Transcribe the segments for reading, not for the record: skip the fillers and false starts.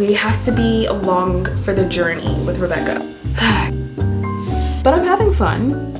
we have to be along for the journey with Rebecca. But I'm having fun.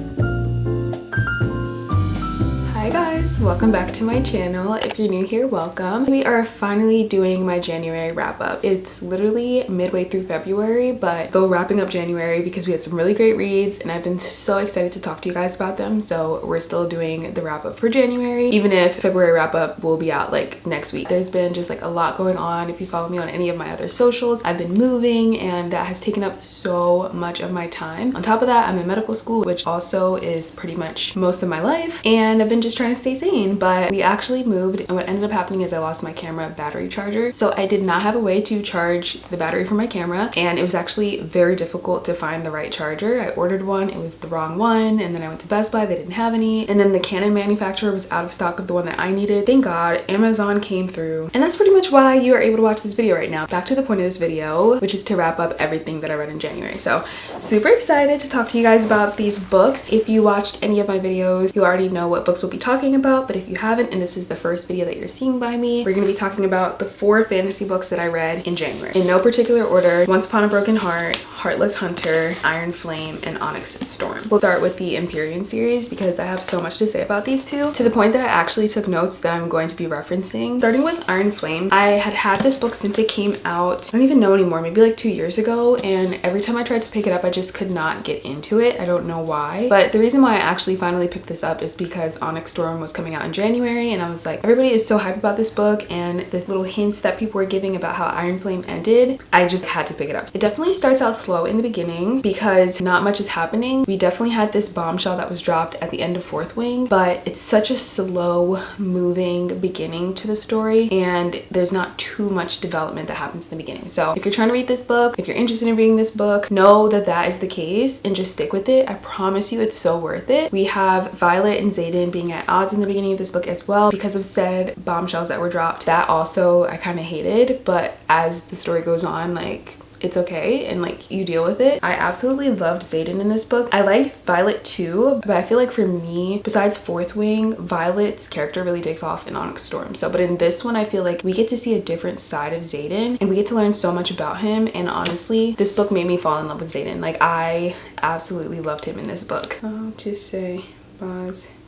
Hi guys, welcome back to my channel. If you're new here, welcome. We are finally doing my January wrap up. It's literally midway through February, but still wrapping up January because we had some really great reads and I've been so excited to talk to you guys about them. So we're still doing the wrap up for January, even if February wrap up will be out like next week. There's been just like a lot going on. If you follow me on any of my other socials, I've been moving and that has taken up so much of my time. On top of that, I'm in medical school, which also is pretty much most of my life, and I've been just trying to stay sane. But we actually moved and what ended up happening is I lost my camera battery charger, so I did not have a way to charge the battery for my camera, and it was actually very difficult to find the right charger. I ordered one, it was the wrong one, and then I went to Best Buy, they didn't have any, and then the Canon manufacturer was out of stock of the one that I needed. Thank God Amazon came through, and that's pretty much why you are able to watch this video right now. Back to the point of this video, which is to wrap up everything that I read in January. So super excited to talk to you guys about these books. If you watched any of my videos, you already know what books we'll be talking about, but if you haven't and this is the first video that you're seeing by me, we're going to be talking about the 4 fantasy books that I read in January in no particular order: Once Upon a Broken Heart, Heartless Hunter, Iron Flame, and Onyx Storm. We'll start with the Empyrean series because I have so much to say about these two, to the point that I actually took notes that I'm going to be referencing. Starting with Iron Flame, I had this book since it came out, I don't even know anymore, maybe like 2 years ago, and every time I tried to pick it up I just could not get into it. I don't know why, but the reason why I actually finally picked this up is because Onyx Storm was coming out in January and I was like, everybody is so hyped about this book, and the little hints that people were giving about how Iron Flame ended, I just had to pick it up. It definitely starts out slow in the beginning because not much is happening. We definitely had this bombshell that was dropped at the end of Fourth Wing, but it's such a slow moving beginning to the story and there's not too much development that happens in the beginning. So if you're trying to read this book, if you're interested in reading this book, know that that is the case and just stick with it. I promise you it's so worth it. We have Violet and Xaden being at odds in the beginning of this book as well because of said bombshells that were dropped. That also I kind of hated, but as the story goes on, like, it's okay and like you deal with it. I absolutely loved Xaden in this book. I liked Violet too, but I feel like for me, besides Fourth Wing, Violet's character really takes off in Onyx Storm. So, but in this one, I feel like we get to see a different side of Xaden and we get to learn so much about him. And honestly, this book made me fall in love with Xaden. Like, I absolutely loved him in this book. I'll just say Basquiat.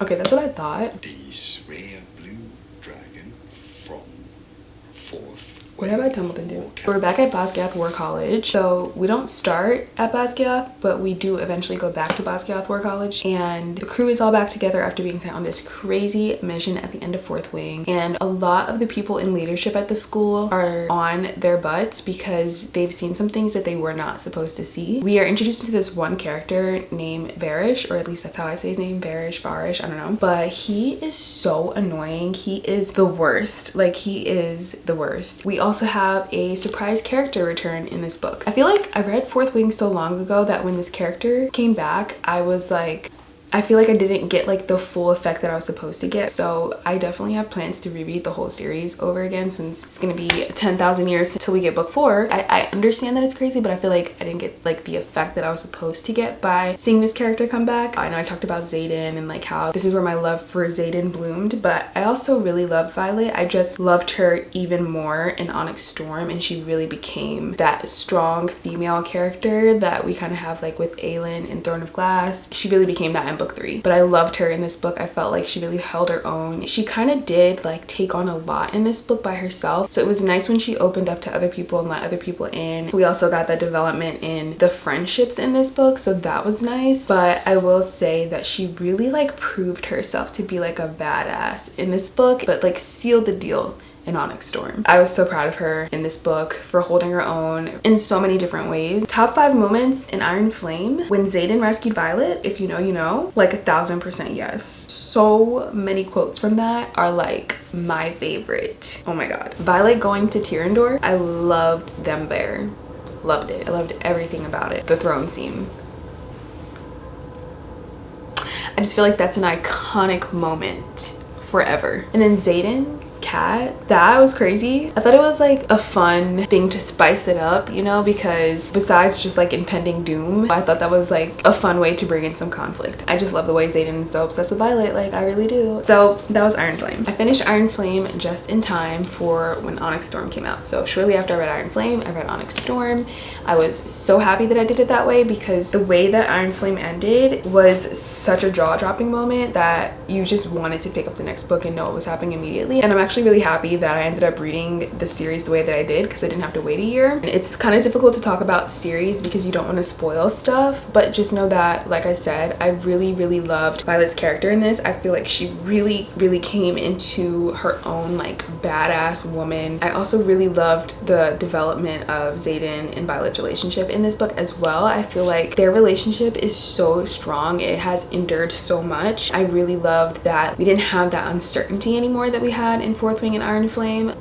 Okay, that's what I thought. This rare blue dragon from Fourth. What have I tumbled into? We're back at Basquiat War College. So we don't start at Basquiat, but we do eventually go back to Basquiat War College. And the crew is all back together after being sent on this crazy mission at the end of Fourth Wing. And a lot of the people in leadership at the school are on their butts because they've seen some things that they were not supposed to see. We are introduced to this one character named Varish, or at least that's how I say his name, Varish, I don't know. But he is so annoying. He is the worst. Like, he is the worst. We also have a surprise character return in this book. I feel like I read Fourth Wing so long ago that when this character came back, I was like, I feel like I didn't get like the full effect that I was supposed to get. So I definitely have plans to reread the whole series over again since it's gonna be 10,000 years until we get book 4. I understand that it's crazy, but I feel like I didn't get like the effect that I was supposed to get by seeing this character come back. I know I talked about Xaden and like how this is where my love for Xaden bloomed, but I also really loved Violet. I just loved her even more in Onyx Storm, and she really became that strong female character that we kind of have like with Aelin in Throne of Glass. She really became that in book 3, but I loved her in this book. I felt like she really held her own. She kind of did like take on a lot in this book by herself, so it was nice when she opened up to other people and let other people in. We also got that development in the friendships in this book, so that was nice. But I will say that she really like proved herself to be like a badass in this book, but like sealed the deal in Onyx Storm. I was so proud of her in this book for holding her own in so many different ways. Top 5 moments in Iron Flame: when Xaden rescued Violet, if you know, you know, like 1000% yes. So many quotes from that are like my favorite. Oh my god. Violet going to Tyrrendor, I loved them there. Loved it. I loved everything about it. The throne scene. I just feel like that's an iconic moment forever. And then Xaden cat. That was crazy. I thought it was like a fun thing to spice it up, you know, because besides just like impending doom, I thought that was like a fun way to bring in some conflict. I just love the way Xaden is so obsessed with Violet, like I really do. So that was Iron Flame. I finished Iron Flame just in time for when Onyx Storm came out. So shortly after I read Iron Flame, I read Onyx Storm. I was so happy that I did it that way because the way that Iron Flame ended was such a jaw-dropping moment that you just wanted to pick up the next book and know what was happening immediately. And I'm actually really happy that I ended up reading the series the way that I did because I didn't have to wait a year. And it's kind of difficult to talk about series because you don't want to spoil stuff, but just know that, like I said, I really loved Violet's character in this. I feel like she really came into her own like badass woman. I also really loved the development of Xaden and Violet's relationship in this book as well. I feel like their relationship is so strong. It has endured so much. I really loved that we didn't have that uncertainty anymore that we had in Fourth Wing and Iron Flame.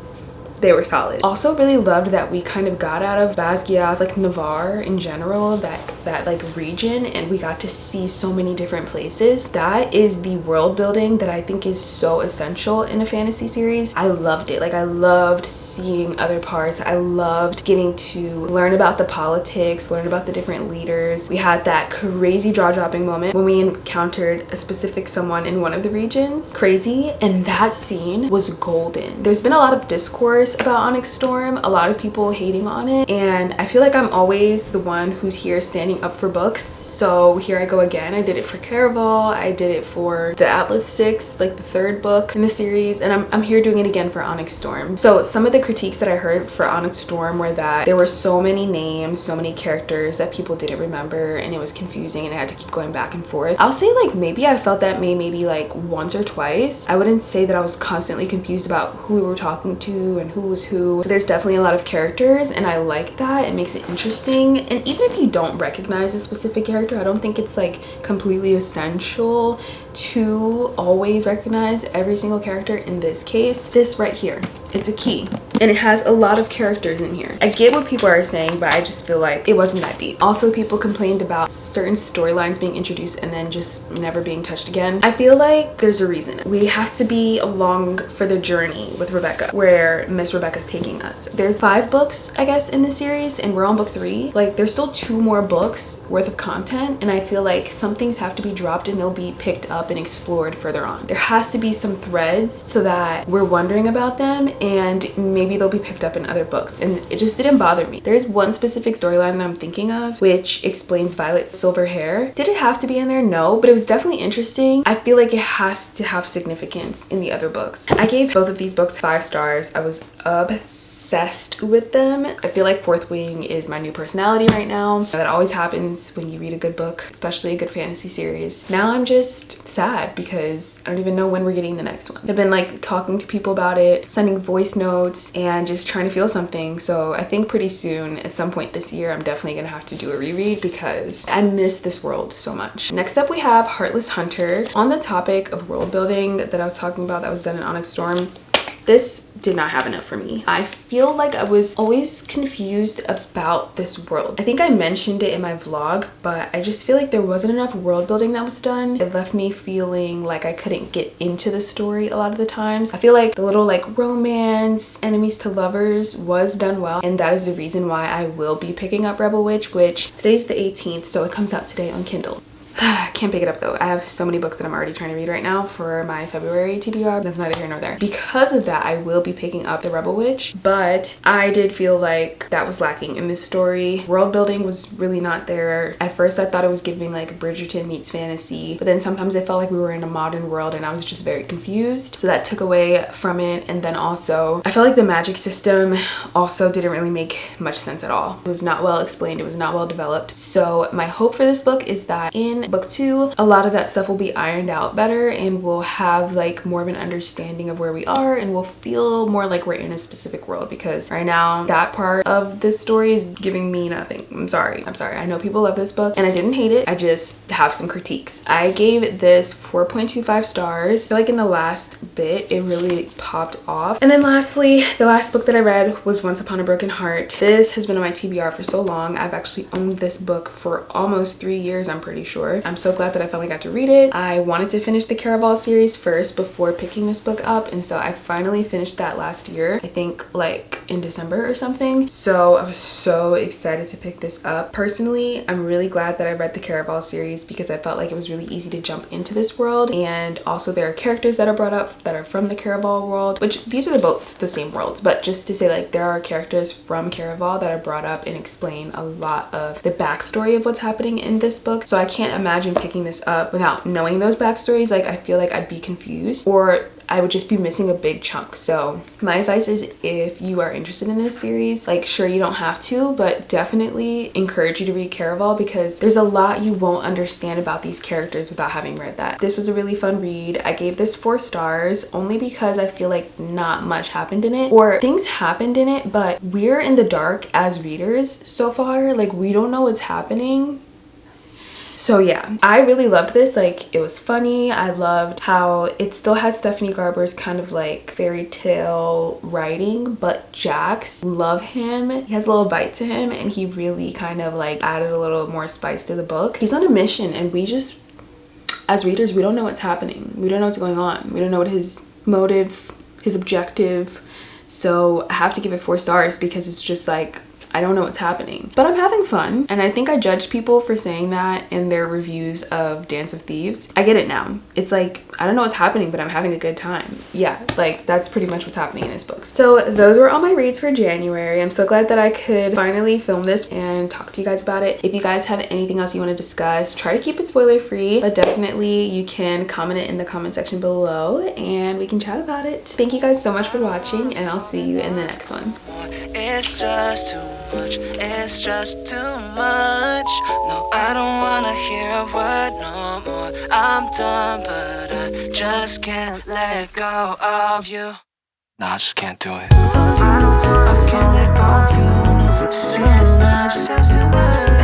They were solid. Also really loved that we kind of got out of Basquiat, like Navarre in general, that like region, and we got to see so many different places. That is the world building that I think is so essential in a fantasy series. I loved it. Like I loved seeing other parts. I loved getting to learn about the politics, learn about the different leaders. We had that crazy jaw-dropping moment when we encountered a specific someone in one of the regions. Crazy. And that scene was golden. There's been a lot of discourse about Onyx Storm, a lot of people hating on it, and I feel like I'm always the one who's here standing up for books. So here I go again. I did it for Caraval, I did it for the Atlas 6, like the third book in the series, and I'm here doing it again for Onyx Storm. So some of the critiques that I heard for Onyx Storm were that there were so many names, so many characters that people didn't remember, and it was confusing and I had to keep going back and forth. I'll say like maybe I felt that maybe like once or twice. I wouldn't say that I was constantly confused about who we were talking to and who was who. There's definitely a lot of characters and I like that. It makes it interesting, and even if you don't recognize a specific character, I don't think it's like completely essential to always recognize every single character. In this case, this right here, it's a key and it has a lot of characters in here. I get what people are saying, but I just feel like it wasn't that deep. Also, people complained about certain storylines being introduced and then just never being touched again. I feel like there's a reason. We have to be along for the journey with Rebecca, where Miss Rebecca's taking us. There's 5 books, I guess, in the series, and we're on book 3. Like, there's still 2 more books worth of content, and I feel like some things have to be dropped and they'll be picked up and explored further on. There has to be some threads so that we're wondering about them, and maybe they'll be picked up in other books, and it just didn't bother me. There's one specific storyline that I'm thinking of which explains Violet's silver hair. Did it have to be in there? No, but it was definitely interesting. I feel like it has to have significance in the other books. I gave both of these books 5 stars. I was obsessed with them. I feel like Fourth Wing is my new personality right now. That always happens when you read a good book, especially a good fantasy series. Now I'm just sad because I don't even know when we're getting the next one. I've been like talking to people about it, sending voice notes, and just trying to feel something. So I think pretty soon, at some point this year, I'm definitely gonna have to do a reread because I miss this world so much. Next up, we have Heartless Hunter. On the topic of world building that I was talking about that was done in Onyx Storm, this did not have enough for me. I feel like I was always confused about this world. I think I mentioned it in my vlog, but I just feel like there wasn't enough world building that was done. It left me feeling like I couldn't get into the story a lot of the times. I feel like the little like romance, enemies to lovers was done well, and that is the reason why I will be picking up Rebel Witch, which today's the 18th, so it comes out today on Kindle. I can't pick it up though. I have so many books that I'm already trying to read right now for my February TBR. That's neither here nor there. Because of that, I will be picking up The Rebel Witch, but I did feel like that was lacking in this story. World building was really not there. At first I thought it was giving like Bridgerton meets fantasy, but then sometimes I felt like we were in a modern world and I was just very confused. So that took away from it. And then also I felt like the magic system also didn't really make much sense at all. It was not well explained. It was not well developed. So my hope for this book is that in book 2, a lot of that stuff will be ironed out better and we'll have like more of an understanding of where we are and we'll feel more like we're in a specific world, because right now that part of this story is giving me nothing. I'm sorry. I know people love this book and I didn't hate it. I just have some critiques. I gave this 4.25 stars. I feel like in the last bit it really popped off. And then lastly, the last book that I read was Once Upon a Broken Heart. This has been on my TBR for so long. I've actually owned this book for almost 3 years, I'm pretty sure. before. I'm so glad that I finally got to read it. I wanted to finish the Caraval series first before picking this book up, and so I finally finished that last year, I think like in December or something. So I was so excited to pick this up. Personally, I'm really glad that I read the Caraval series because I felt like it was really easy to jump into this world, and also there are characters that are brought up that are from the Caraval world, which these are both the same worlds, but just to say, like, there are characters from Caraval that are brought up and explain a lot of the backstory of what's happening in this book. So I can't imagine picking this up without knowing those backstories. Like, I feel like I'd be confused, or I would just be missing a big chunk. So my advice is, if you are interested in this series, like, sure, you don't have to, but definitely encourage you to read Caraval because there's a lot you won't understand about these characters without having read that. This was a really fun read. I gave this 4 stars only because I feel like not much happened in it, or things happened in it, but we're in the dark as readers so far. Like, we don't know what's happening. So yeah, I really loved this. Like, it was funny. I loved how it still had Stephanie Garber's kind of like fairy tale writing, but Jax, love him. He has a little bite to him, and he really kind of like added a little more spice to the book. He's on a mission, and we just, as readers, we don't know what's happening. We don't know what's going on. We don't know what his motive, his objective. So I have to give it 4 stars because it's just like, I don't know what's happening, but I'm having fun. And I think I judged people for saying that in their reviews of Dance of Thieves. I get it now. It's like, I don't know what's happening, but I'm having a good time. Yeah, like, that's pretty much what's happening in this book. So those were all my reads for January. I'm so glad that I could finally film this and talk to you guys about it. If you guys have anything else you want to discuss, try to keep it spoiler free, but definitely you can comment it in the comment section below and we can chat about it. Thank you guys so much for watching, and I'll see you in the next one. It's just too much, it's just too much. No, I don't wanna hear a word no more. I'm done, but I just can't let go of you. No, I just can't do it. I can't let go of you. No, it's too much, it's just too much.